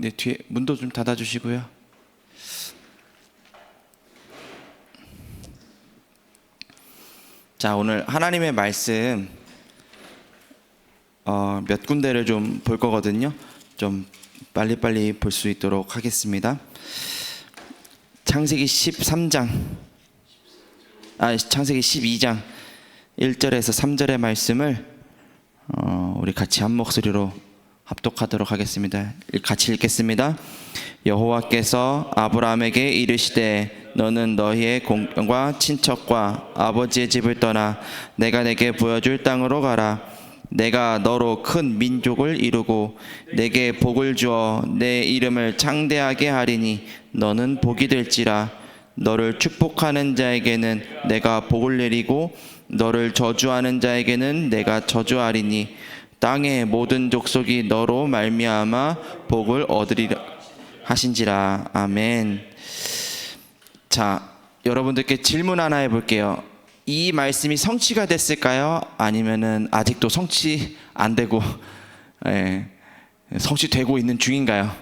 네, 뒤에 문도 좀 닫아주시고요. 자, 오늘 하나님의 말씀 몇 군데를 좀 볼 거거든요. 좀 빨리빨리 볼 수 있도록 하겠습니다. 창세기 13장, 창세기 12장 1절에서 3절의 말씀을 우리 같이 한 목소리로 합독하도록 하겠습니다. 같이 읽겠습니다. 여호와께서 아브라함에게 이르시되 너는 너희의 공과 친척과 아버지의 집을 떠나 내가 내게 보여줄 땅으로 가라. 내가 너로 큰 민족을 이루고 내게 복을 주어 내 이름을 창대하게 하리니 너는 복이 될지라. 너를 축복하는 자에게는 내가 복을 내리고 너를 저주하는 자에게는 내가 저주하리니 땅의 모든 족속이 너로 말미암아 복을 얻으리라 하신지라. 아멘. 자, 여러분들께 질문 하나 해볼게요. 이 말씀이 성취가 됐을까요? 아니면은 아직도 성취 안 되고 성취되고 있는 중인가요?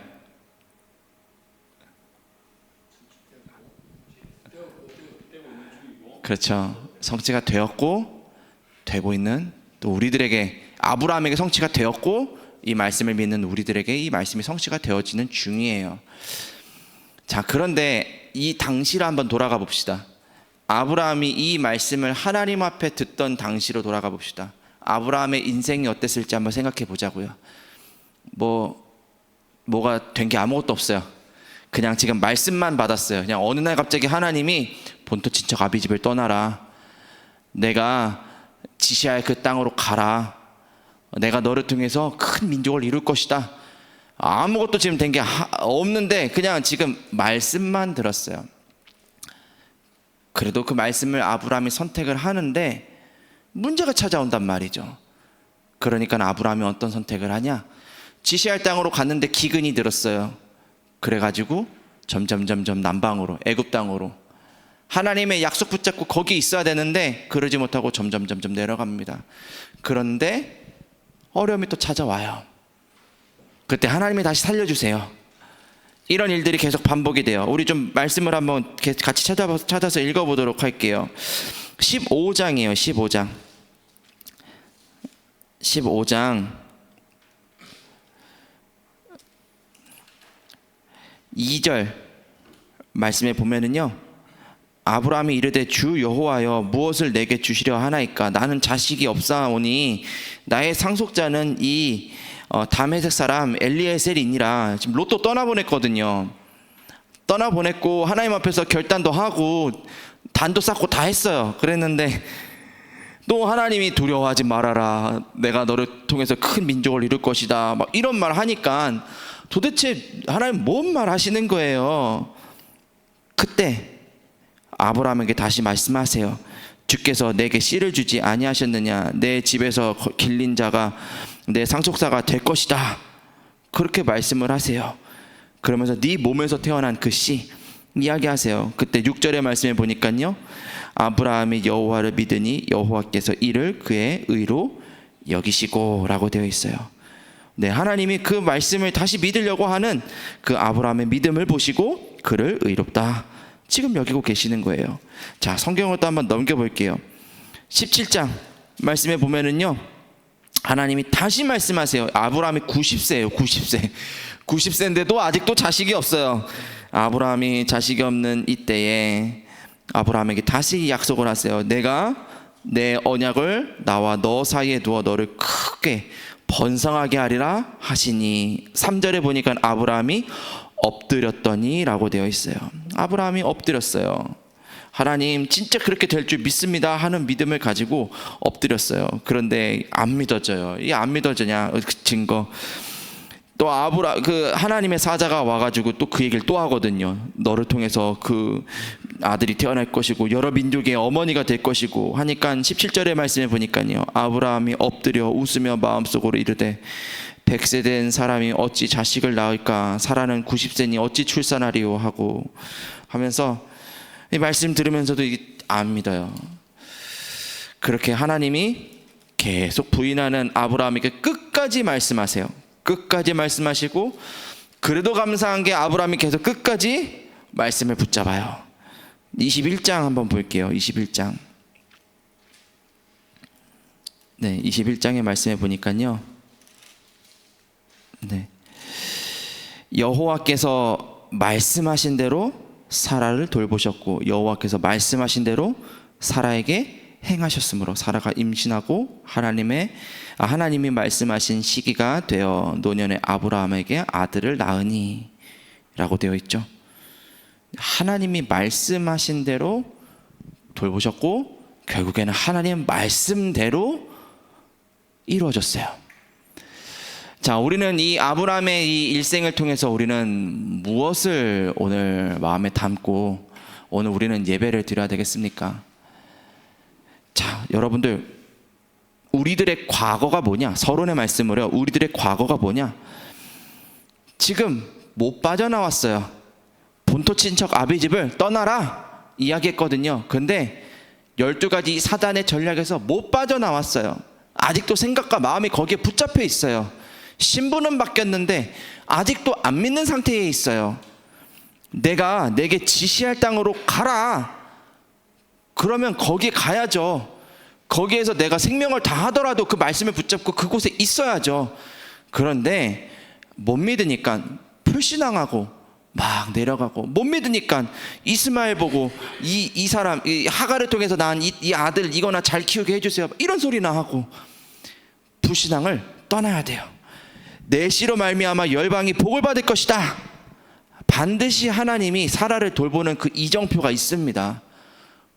그렇죠. 성취가 되었고 되고 있는, 또 우리들에게, 아브라함에게 성취가 되었고 이 말씀을 믿는 우리들에게 이 말씀이 성취가 되어지는 중이에요. 자, 그런데 이 당시를 한번 돌아가 봅시다. 아브라함이 이 말씀을 하나님 앞에 듣던 당시로 돌아가 봅시다. 아브라함의 인생이 어땠을지 한번 생각해 보자고요. 뭐가 된 게 아무것도 없어요. 그냥 지금 말씀만 받았어요. 그냥 어느 날 갑자기 하나님이 본토 친척 아비 집을 떠나라. 내가 지시할 그 땅으로 가라. 내가 너를 통해서 큰 민족을 이룰 것이다. 아무것도 지금 된 게 없는데 그냥 지금 말씀만 들었어요. 그래도 그 말씀을 아브라함이 선택을 하는데 문제가 찾아온단 말이죠. 그러니까 아브라함이 어떤 선택을 하냐? 지시할 땅으로 갔는데 기근이 들었어요. 그래가지고 점점 남방으로, 애굽 땅으로, 하나님의 약속 붙잡고 거기 있어야 되는데 그러지 못하고 점점 내려갑니다. 그런데 어려움이 또 찾아와요. 그때 하나님이 다시 살려주세요. 이런 일들이 계속 반복이 돼요. 우리 좀 말씀을 한번 같이 찾아서 읽어보도록 할게요. 15장이에요. 15장 2절 말씀에 보면은요, 아브라함이 이르되 주 여호와여 무엇을 내게 주시려 하나이까? 나는 자식이 없사오니 나의 상속자는 이 다메섹 사람 엘리에셀이니라. 지금 롯도 떠나보냈거든요. 떠나보냈고 하나님 앞에서 결단도 하고 단도 쌓고 다 했어요. 그랬는데 또 하나님이 두려워하지 말아라. 내가 너를 통해서 큰 민족을 이룰 것이다. 막 이런 말 하니까 도대체 하나님 뭔 말 하시는 거예요? 그때 아브라함에게 다시 말씀하세요. 주께서 내게 씨를 주지 아니하셨느냐? 내 집에서 길린 자가 내 상속사가 될 것이다. 그렇게 말씀을 하세요. 그러면서 네 몸에서 태어난 그 씨 이야기하세요. 그때 6절의 말씀에 보니까요, 아브라함이 여호와를 믿으니 여호와께서 이를 그의 의로 여기시고 라고 되어 있어요. 네, 하나님이 그 말씀을 다시 믿으려고 하는 그 아브라함의 믿음을 보시고 그를 의롭다 지금 여기고 계시는 거예요. 자, 성경을 또 한번 넘겨볼게요. 17장 말씀에 보면은요, 하나님이 다시 말씀하세요. 아브라함이 90세예요. 90세인데도 아직도 자식이 없어요. 아브라함이 자식이 없는 이때에 아브라함에게 다시 약속을 하세요. 내가 내 언약을 나와 너 사이에 두어 너를 크게 번성하게 하리라 하시니, 3절에 보니까 아브라함이 엎드렸더니 라고 되어 있어요. 아브라함이 엎드렸어요. 하나님 진짜 그렇게 될 줄 믿습니다 하는 믿음을 가지고 엎드렸어요. 그런데 안 믿어져요. 이게 안 믿어지냐? 증거. 또 그 하나님의 사자가 와가지고 또 그 얘기를 또 하거든요. 너를 통해서 그 아들이 태어날 것이고 여러 민족의 어머니가 될 것이고 하니까 17절의 말씀에 보니까요, 아브라함이 엎드려 웃으며 마음속으로 이르되 100세 된 사람이 어찌 자식을 낳을까? 사라는 90세니 어찌 출산하리요? 하고 하면서 이 말씀 들으면서도 이게 안 믿어요. 그렇게 하나님이 계속 부인하는 아브라함에게 끝까지 말씀하세요. 끝까지 말씀하시고 그래도 감사한 게 아브라함이 계속 끝까지 말씀을 붙잡아요. 21장 한번 볼게요. 21장. 네, 21장의 말씀에 보니까요. 네. 여호와께서 말씀하신 대로 사라를 돌보셨고 여호와께서 말씀하신 대로 사라에게 행하셨으므로 사라가 임신하고 하나님이 말씀하신 시기가 되어 노년의 아브라함에게 아들을 낳으니 라고 되어 있죠. 하나님이 말씀하신 대로 돌보셨고 결국에는 하나님 말씀대로 이루어졌어요. 자, 우리는 이 아브라함의 이 일생을 통해서 우리는 무엇을 오늘 마음에 담고 오늘 우리는 예배를 드려야 되겠습니까? 자, 여러분들, 우리들의 과거가 뭐냐? 서론의 말씀으로요. 우리들의 과거가 뭐냐? 지금 못 빠져나왔어요. 본토 친척 아비집을 떠나라 이야기했거든요. 근데 12가지 사단의 전략에서 못 빠져나왔어요. 아직도 생각과 마음이 거기에 붙잡혀 있어요. 신분은 바뀌었는데 아직도 안 믿는 상태에 있어요. 내가 내게 지시할 땅으로 가라. 그러면 거기에 가야죠. 거기에서 내가 생명을 다하더라도 그 말씀을 붙잡고 그곳에 있어야죠. 그런데 못 믿으니까 불신앙하고 막 내려가고, 못 믿으니까 이스마엘 보고 이 사람 이 하갈을 통해서 낳은 이 아들 이거나 잘 키우게 해주세요 이런 소리나 하고 불신앙을 떠나야 돼요. 내 씨로 말미암아 열방이 복을 받을 것이다. 반드시 하나님이 사라를 돌보는 그 이정표가 있습니다.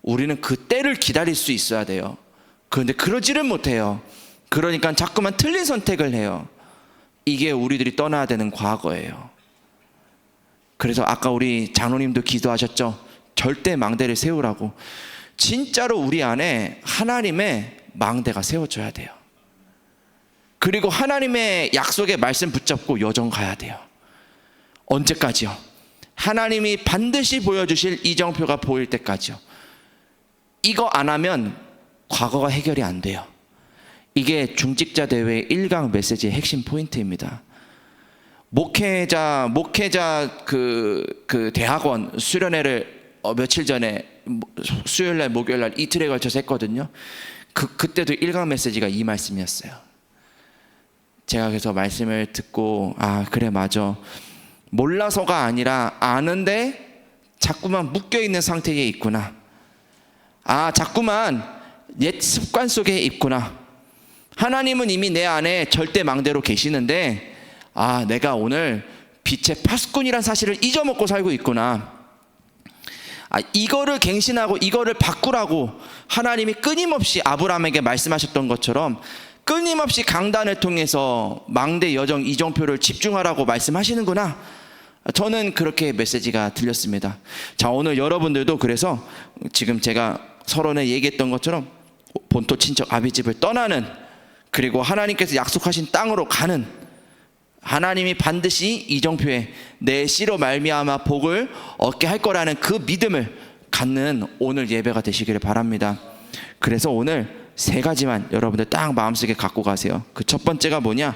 우리는 그 때를 기다릴 수 있어야 돼요. 그런데 그러지를 못해요. 그러니까 자꾸만 틀린 선택을 해요. 이게 우리들이 떠나야 되는 과거예요. 그래서 아까 우리 장로님도 기도하셨죠. 절대 망대를 세우라고. 진짜로 우리 안에 하나님의 망대가 세워져야 돼요. 그리고 하나님의 약속의 말씀 붙잡고 여정 가야 돼요. 언제까지요? 하나님이 반드시 보여주실 이정표가 보일 때까지요. 이거 안 하면 과거가 해결이 안 돼요. 이게 중직자 대회 1강 메시지의 핵심 포인트입니다. 목회자 그 대학원 수련회를 며칠 전에 수요일날 목요일날 이틀에 걸쳐서 했거든요. 그때도 1강 메시지가 이 말씀이었어요. 제가 그래서 말씀을 듣고 그래 맞아. 몰라서가 아니라 아는데 자꾸만 묶여있는 상태에 있구나. 자꾸만 옛 습관 속에 있구나. 하나님은 이미 내 안에 절대 망대로 계시는데 내가 오늘 빛의 파수꾼이란 사실을 잊어먹고 살고 있구나. 이거를 갱신하고 이거를 바꾸라고 하나님이 끊임없이 아브라함에게 말씀하셨던 것처럼 끊임없이 강단을 통해서 망대 여정 이정표를 집중하라고 말씀하시는구나. 저는 그렇게 메시지가 들렸습니다. 자, 오늘 여러분들도 그래서 지금 제가 서론에 얘기했던 것처럼 본토 친척 아비집을 떠나는, 그리고 하나님께서 약속하신 땅으로 가는, 하나님이 반드시 이정표에 내 씨로 말미암아 복을 얻게 할 거라는 그 믿음을 갖는 오늘 예배가 되시기를 바랍니다. 그래서 오늘 3가지만 여러분들 딱 마음속에 갖고 가세요. 그 첫 번째가 뭐냐?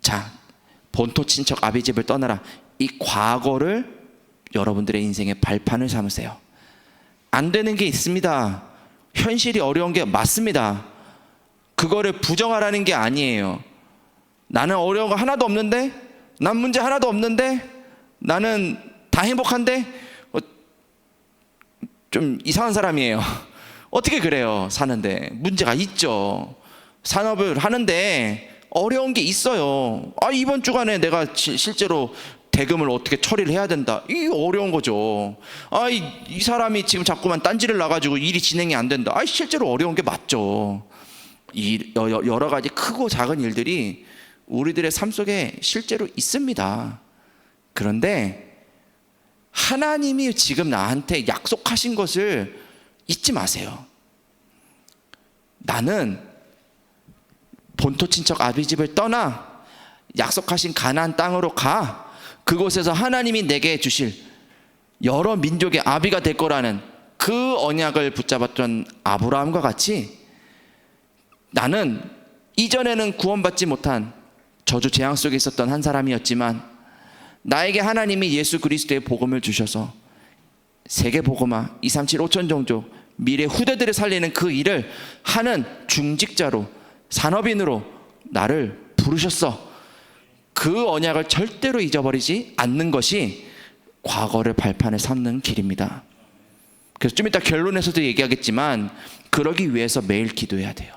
자, 본토 친척 아비집을 떠나라. 이 과거를 여러분들의 인생의 발판을 삼으세요. 안 되는 게 있습니다. 현실이 어려운 게 맞습니다. 그거를 부정하라는 게 아니에요. 나는 어려운 거 하나도 없는데, 난 문제 하나도 없는데, 나는 다 행복한데, 좀 이상한 사람이에요. 어떻게 그래요? 사는데 문제가 있죠. 산업을 하는데 어려운 게 있어요. 이번 주간에 내가 실제로 대금을 어떻게 처리를 해야 된다. 이게 어려운 거죠. 이 사람이 지금 자꾸만 딴지를 놔가지고 일이 진행이 안 된다. 실제로 어려운 게 맞죠. 여러 가지 크고 작은 일들이 우리들의 삶 속에 실제로 있습니다. 그런데 하나님이 지금 나한테 약속하신 것을 잊지 마세요. 나는 본토 친척 아비집을 떠나 약속하신 가나안 땅으로 가. 그곳에서 하나님이 내게 주실 여러 민족의 아비가 될 거라는 그 언약을 붙잡았던 아브라함과 같이 나는 이전에는 구원받지 못한 저주 재앙 속에 있었던 한 사람이었지만 나에게 하나님이 예수 그리스도의 복음을 주셔서 세계 복음화 237 5천 종족 미래 후대들을 살리는 그 일을 하는 중직자로, 산업인으로 나를 부르셨어. 그 언약을 절대로 잊어버리지 않는 것이 과거를 발판을 삼는 길입니다. 그래서 좀 이따 결론에서도 얘기하겠지만, 그러기 위해서 매일 기도해야 돼요.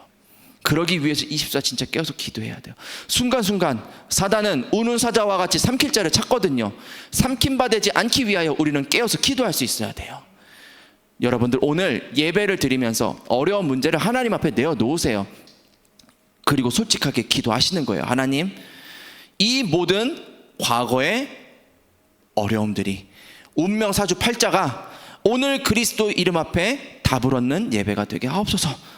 그러기 위해서 24 진짜 깨어서 기도해야 돼요. 순간순간 사단은 우는 사자와 같이 삼킬 자를 찾거든요. 삼킴 받지 않기 위하여 우리는 깨어서 기도할 수 있어야 돼요. 여러분들 오늘 예배를 드리면서 어려운 문제를 하나님 앞에 내어놓으세요. 그리고 솔직하게 기도하시는 거예요. 하나님, 이 모든 과거의 어려움들이 운명사주 팔자가 오늘 그리스도 이름 앞에 답을 얻는 예배가 되게 하옵소서.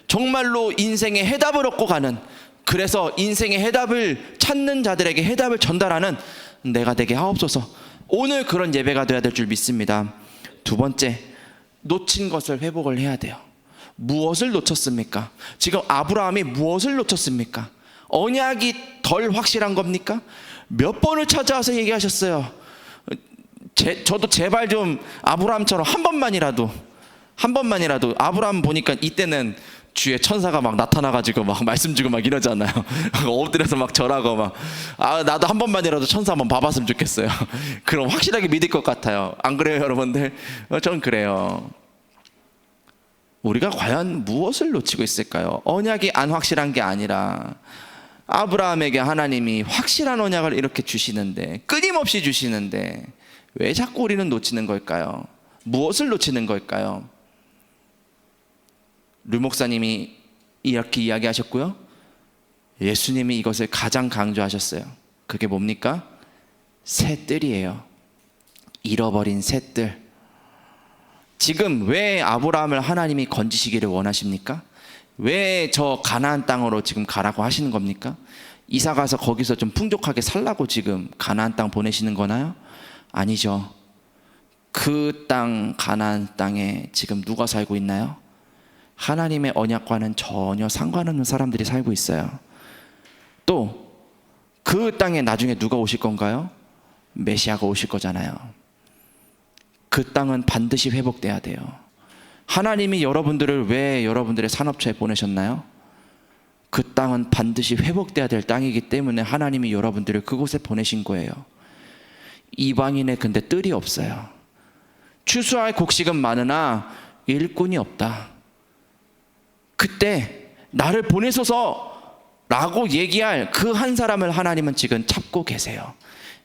정말로 인생의 해답을 얻고 가는, 그래서 인생의 해답을 찾는 자들에게 해답을 전달하는 내가 되게 하옵소서. 오늘 그런 예배가 되어야 될 줄 믿습니다. 두 번째, 놓친 것을 회복을 해야 돼요. 무엇을 놓쳤습니까? 지금 아브라함이 무엇을 놓쳤습니까? 언약이 덜 확실한 겁니까? 몇 번을 찾아와서 얘기하셨어요. 저도 제발 좀 아브라함처럼 한 번만이라도 아브라함 보니까 이때는 주의 천사가 막 나타나가지고 막 말씀 주고 막 이러잖아요. 엎드려서 막 절하고 막, 나도 한 번만이라도 천사 한번 봐봤으면 좋겠어요. 그럼 확실하게 믿을 것 같아요. 안 그래요, 여러분들? 전 그래요. 우리가 과연 무엇을 놓치고 있을까요? 언약이 안 확실한 게 아니라 아브라함에게 하나님이 확실한 언약을 이렇게 주시는데, 끊임없이 주시는데 왜 자꾸 우리는 놓치는 걸까요? 무엇을 놓치는 걸까요? 류 목사님이 이렇게 이야기하셨고요, 예수님이 이것을 가장 강조하셨어요. 그게 뭡니까? 새뜰이에요. 잃어버린 새뜰. 지금 왜 아브라함을 하나님이 건지시기를 원하십니까? 왜 저 가나안 땅으로 지금 가라고 하시는 겁니까? 이사 가서 거기서 좀 풍족하게 살라고 지금 가나안 땅 보내시는 거나요? 아니죠. 그 땅, 가나안 땅에 지금 누가 살고 있나요? 하나님의 언약과는 전혀 상관없는 사람들이 살고 있어요. 또 그 땅에 나중에 누가 오실 건가요? 메시아가 오실 거잖아요. 그 땅은 반드시 회복돼야 돼요. 하나님이 여러분들을 왜 여러분들의 산업처에 보내셨나요? 그 땅은 반드시 회복돼야 될 땅이기 때문에 하나님이 여러분들을 그곳에 보내신 거예요. 이방인의 근데 뜰이 없어요. 추수할 곡식은 많으나 일꾼이 없다. 그때 나를 보내소서 라고 얘기할 그 한 사람을 하나님은 지금 찾고 계세요.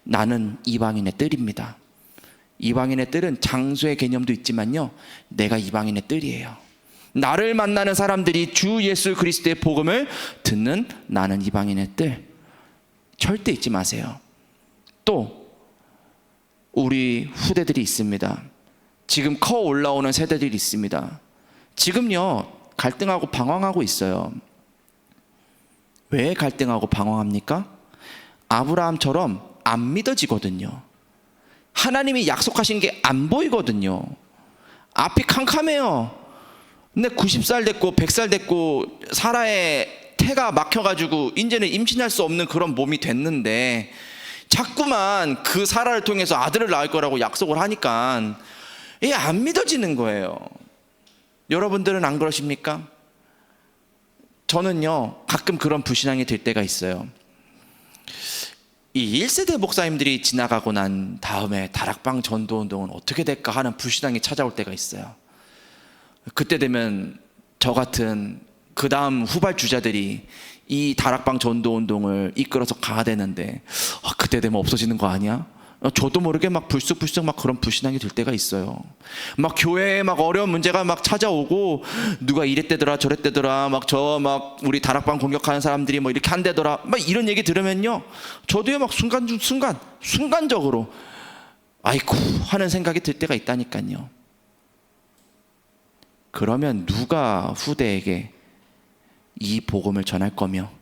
나는 이방인의 뜰입니다. 이방인의 뜰은 장소의 개념도 있지만요, 내가 이방인의 뜰이에요. 나를 만나는 사람들이 주 예수 그리스도의 복음을 듣는 나는 이방인의 뜰. 절대 잊지 마세요. 또 우리 후대들이 있습니다. 지금 커 올라오는 세대들이 있습니다. 지금요 갈등하고 방황하고 있어요. 왜 갈등하고 방황합니까? 아브라함처럼 안 믿어지거든요. 하나님이 약속하신 게 안 보이거든요. 앞이 캄캄해요. 근데 90살 됐고 100살 됐고 사라의 태가 막혀가지고 이제는 임신할 수 없는 그런 몸이 됐는데 자꾸만 그 사라를 통해서 아들을 낳을 거라고 약속을 하니까 이게 안 믿어지는 거예요. 여러분들은 안 그러십니까? 저는요 가끔 그런 불신앙이 들 때가 있어요. 이 1세대 목사님들이 지나가고 난 다음에 다락방 전도운동은 어떻게 될까 하는 불신앙이 찾아올 때가 있어요. 그때 되면 저 같은 그 다음 후발주자들이 이 다락방 전도운동을 이끌어서 가야 되는데 그때 되면 없어지는 거 아니야? 저도 모르게 막 불쑥불쑥 막 그런 불신앙이 들 때가 있어요. 막 교회에 막 어려운 문제가 막 찾아오고 누가 이랬대더라 저랬대더라 막 우리 다락방 공격하는 사람들이 뭐 이렇게 한대더라 막 이런 얘기 들으면요 저도요 막 순간적으로 아이쿠 하는 생각이 들 때가 있다니까요. 그러면 누가 후대에게 이 복음을 전할 거며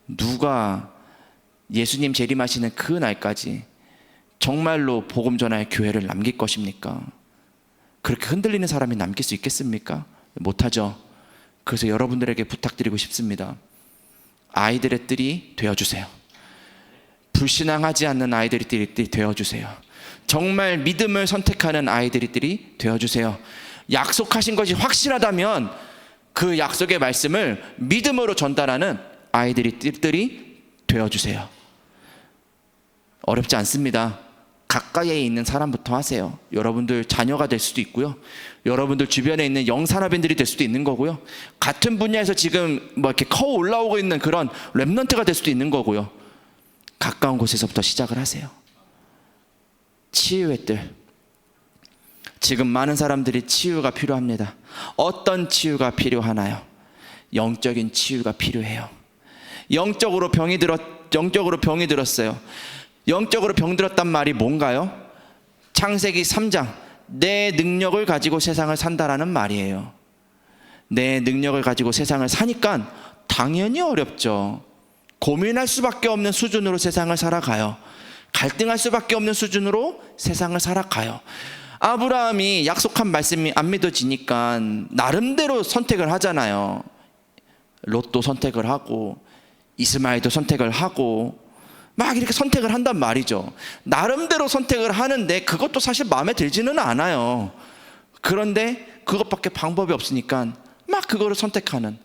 누가 예수님 재림하시는 그 날까지 정말로 복음 전할 교회를 남길 것입니까? 그렇게 흔들리는 사람이 남길 수 있겠습니까? 못하죠. 그래서 여러분들에게 부탁드리고 싶습니다. 아이들의 뜰이 되어주세요. 불신앙하지 않는 아이들이 되어주세요. 정말 믿음을 선택하는 아이들이 되어주세요. 약속하신 것이 확실하다면 그 약속의 말씀을 믿음으로 전달하는 아이들이 되어주세요. 어렵지 않습니다. 가까이에 있는 사람부터 하세요. 여러분들 자녀가 될 수도 있고요. 여러분들 주변에 있는 영산업인들이 될 수도 있는 거고요. 같은 분야에서 지금 뭐 이렇게 커 올라오고 있는 그런 렘넌트가 될 수도 있는 거고요. 가까운 곳에서부터 시작을 하세요. 치유의 뜰. 지금 많은 사람들이 치유가 필요합니다. 어떤 치유가 필요하나요? 영적인 치유가 필요해요. 영적으로 병이 들었어요. 영적으로 병들었단 말이 뭔가요? 창세기 3장, 내 능력을 가지고 세상을 산다라는 말이에요. 내 능력을 가지고 세상을 사니까 당연히 어렵죠. 고민할 수밖에 없는 수준으로 세상을 살아가요. 갈등할 수밖에 없는 수준으로 세상을 살아가요. 아브라함이 약속한 말씀이 안 믿어지니까 나름대로 선택을 하잖아요. 롯도 선택을 하고 이스마엘도 선택을 하고 막 이렇게 선택을 한단 말이죠. 나름대로 선택을 하는데 그것도 사실 마음에 들지는 않아요. 그런데 그것밖에 방법이 없으니까 막 그거를 선택하는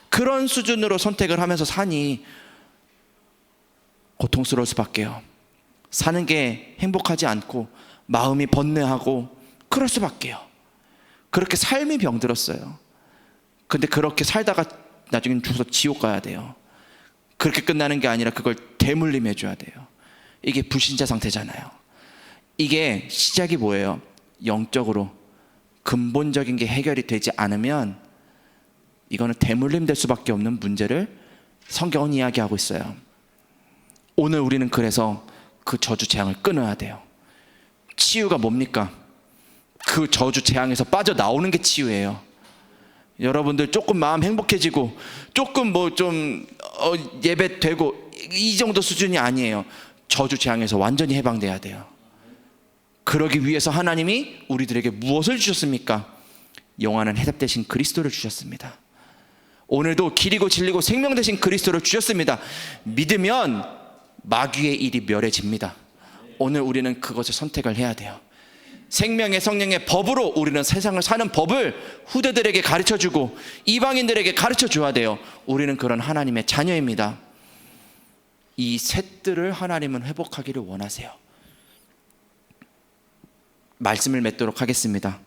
그런 수준으로 선택을 하면서 사니 고통스러울 수밖에요. 사는 게 행복하지 않고 마음이 번뇌하고 그럴 수밖에요. 그렇게 삶이 병들었어요. 근데 그렇게 살다가 나중에 죽어서 지옥 가야 돼요. 그렇게 끝나는 게 아니라 그걸 대물림해 줘야 돼요. 이게 불신자 상태잖아요. 이게 시작이 뭐예요? 영적으로 근본적인 게 해결이 되지 않으면 이거는 대물림 될 수밖에 없는 문제를 성경은 이야기하고 있어요. 오늘 우리는 그래서 그 저주 재앙을 끊어야 돼요. 치유가 뭡니까? 그 저주 재앙에서 빠져나오는 게 치유예요. 여러분들 조금 마음 행복해지고 조금 뭐 좀 예배 되고 이 정도 수준이 아니에요. 저주 재앙에서 완전히 해방돼야 돼요. 그러기 위해서 하나님이 우리들에게 무엇을 주셨습니까? 영원한 해답 되신 그리스도를 주셨습니다. 오늘도 길이고 진리고 생명 되신 그리스도를 주셨습니다. 믿으면 마귀의 일이 멸해집니다. 오늘 우리는 그것을 선택을 해야 돼요. 생명의 성령의 법으로 우리는 세상을 사는 법을 후대들에게 가르쳐주고 이방인들에게 가르쳐줘야 돼요. 우리는 그런 하나님의 자녀입니다. 이 셋들을 하나님은 회복하기를 원하세요. 말씀을 맺도록 하겠습니다.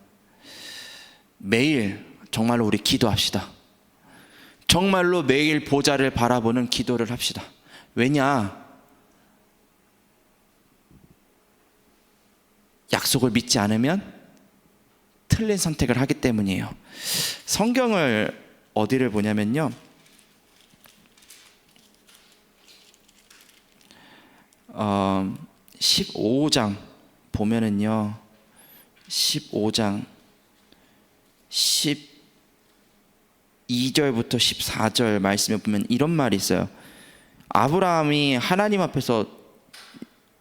매일 정말로 우리 기도합시다. 정말로 매일 보좌를 바라보는 기도를 합시다. 왜냐? 약속을 믿지 않으면 틀린 선택을 하기 때문이에요. 성경을 어디를 보냐면요, 15장 보면은요, 15장 12절부터 14절 말씀에 보면 이런 말이 있어요. 아브라함이 하나님 앞에서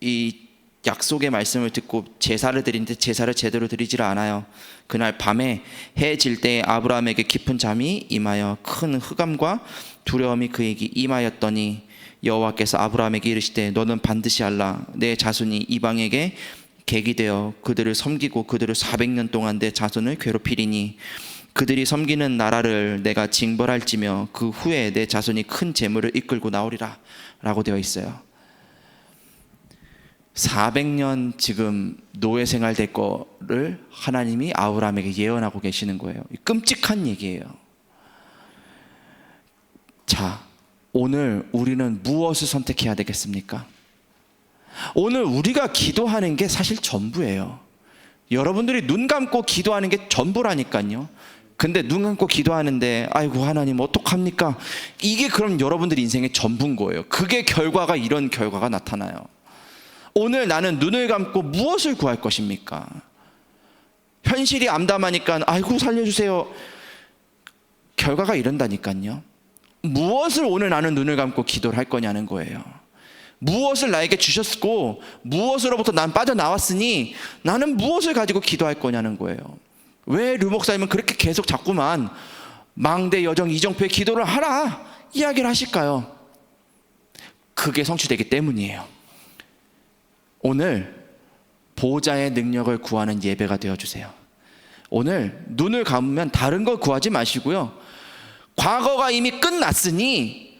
이 약속의 말씀을 듣고 제사를 드리는데 제사를 제대로 드리지를 않아요. 그날 밤에 해 질 때 아브라함에게 깊은 잠이 임하여 큰 흑암과 두려움이 그에게 임하였더니 여호와께서 아브라함에게 이르시되 너는 반드시 알라. 내 자손이 이방에게 객이 되어 그들을 섬기고 그들을 400년 동안 내 자손을 괴롭히리니 그들이 섬기는 나라를 내가 징벌할지며 그 후에 내 자손이 큰 재물을 이끌고 나오리라 라고 되어 있어요. 400년 지금 노예 생활 될 거를 하나님이 아브라함에게 예언하고 계시는 거예요. 끔찍한 얘기예요. 자, 오늘 우리는 무엇을 선택해야 되겠습니까? 오늘 우리가 기도하는 게 사실 전부예요. 여러분들이 눈 감고 기도하는 게 전부라니까요. 근데 눈 감고 기도하는데 아이고 하나님 어떡합니까? 이게 그럼 여러분들 인생의 전부인 거예요. 그게 결과가 이런 결과가 나타나요. 오늘 나는 눈을 감고 무엇을 구할 것입니까? 현실이 암담하니까 아이고 살려주세요. 결과가 이런다니까요. 무엇을 오늘 나는 눈을 감고 기도를 할 거냐는 거예요. 무엇을 나에게 주셨고 무엇으로부터 난 빠져나왔으니 나는 무엇을 가지고 기도할 거냐는 거예요. 왜 류 목사님은 그렇게 계속 자꾸만 망대 여정 이정표의 기도를 하라 이야기를 하실까요? 그게 성취되기 때문이에요. 오늘 보호자의 능력을 구하는 예배가 되어주세요. 오늘 눈을 감으면 다른 걸 구하지 마시고요, 과거가 이미 끝났으니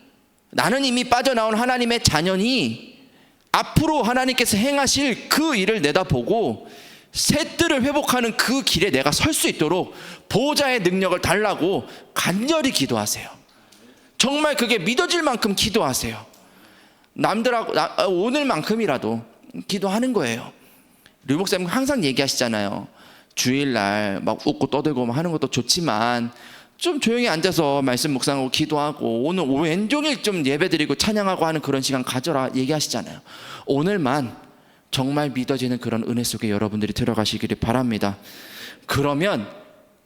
나는 이미 빠져나온 하나님의 자녀니 앞으로 하나님께서 행하실 그 일을 내다보고 새 뜰을 회복하는 그 길에 내가 설 수 있도록 보호자의 능력을 달라고 간절히 기도하세요. 정말 그게 믿어질 만큼 기도하세요. 남들하고 오늘만큼이라도 기도하는 거예요. 류 목사님 항상 얘기하시잖아요. 주일날 막 웃고 떠들고 하는 것도 좋지만 좀 조용히 앉아서 말씀 묵상하고 기도하고 오늘 왼종일 좀 예배드리고 찬양하고 하는 그런 시간 가져라 얘기하시잖아요. 오늘만 정말 믿어지는 그런 은혜 속에 여러분들이 들어가시기를 바랍니다. 그러면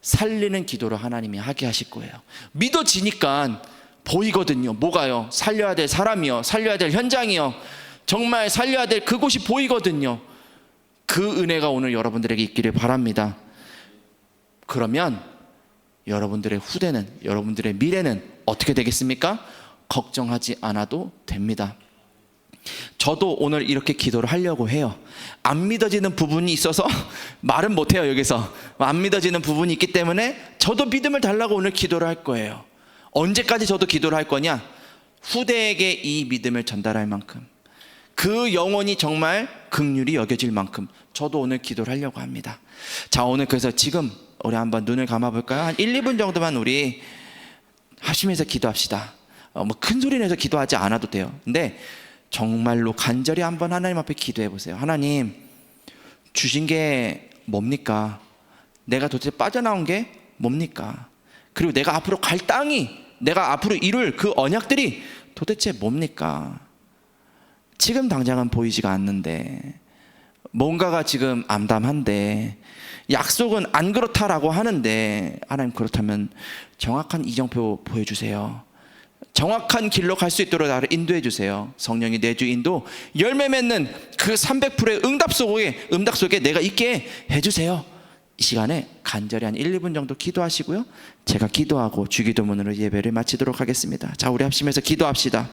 살리는 기도를 하나님이 하게 하실 거예요. 믿어지니까 보이거든요. 뭐가요? 살려야 될 사람이요, 살려야 될 현장이요, 정말 살려야 될 그곳이 보이거든요. 그 은혜가 오늘 여러분들에게 있기를 바랍니다. 그러면 여러분들의 후대는, 여러분들의 미래는 어떻게 되겠습니까? 걱정하지 않아도 됩니다. 저도 오늘 이렇게 기도를 하려고 해요. 안 믿어지는 부분이 있어서 말은 못해요. 여기서 안 믿어지는 부분이 있기 때문에 저도 믿음을 달라고 오늘 기도를 할 거예요. 언제까지 저도 기도를 할 거냐? 후대에게 이 믿음을 전달할 만큼, 그 영혼이 정말 긍휼히 여겨질 만큼 저도 오늘 기도를 하려고 합니다. 자, 오늘 그래서 지금 우리 한번 눈을 감아볼까요? 한 1, 2분 정도만 우리 하시면서 기도합시다. 뭐 큰 소리 내서 기도하지 않아도 돼요. 근데 정말로 간절히 한번 하나님 앞에 기도해 보세요. 하나님, 주신 게 뭡니까? 내가 도대체 빠져나온 게 뭡니까? 그리고 내가 앞으로 갈 땅이, 내가 앞으로 이룰 그 언약들이 도대체 뭡니까? 지금 당장은 보이지가 않는데, 뭔가가 지금 암담한데, 약속은 안 그렇다라고 하는데, 하나님 그렇다면 정확한 이정표 보여주세요. 정확한 길로 갈 수 있도록 나를 인도해 주세요. 성령이 내주 인도, 열매 맺는 그 300%의 응답 속에 내가 있게 해주세요. 이 시간에 간절히 한 1, 2분 정도 기도하시고요, 제가 기도하고 주기도문으로 예배를 마치도록 하겠습니다. 자, 우리 합심해서 기도합시다.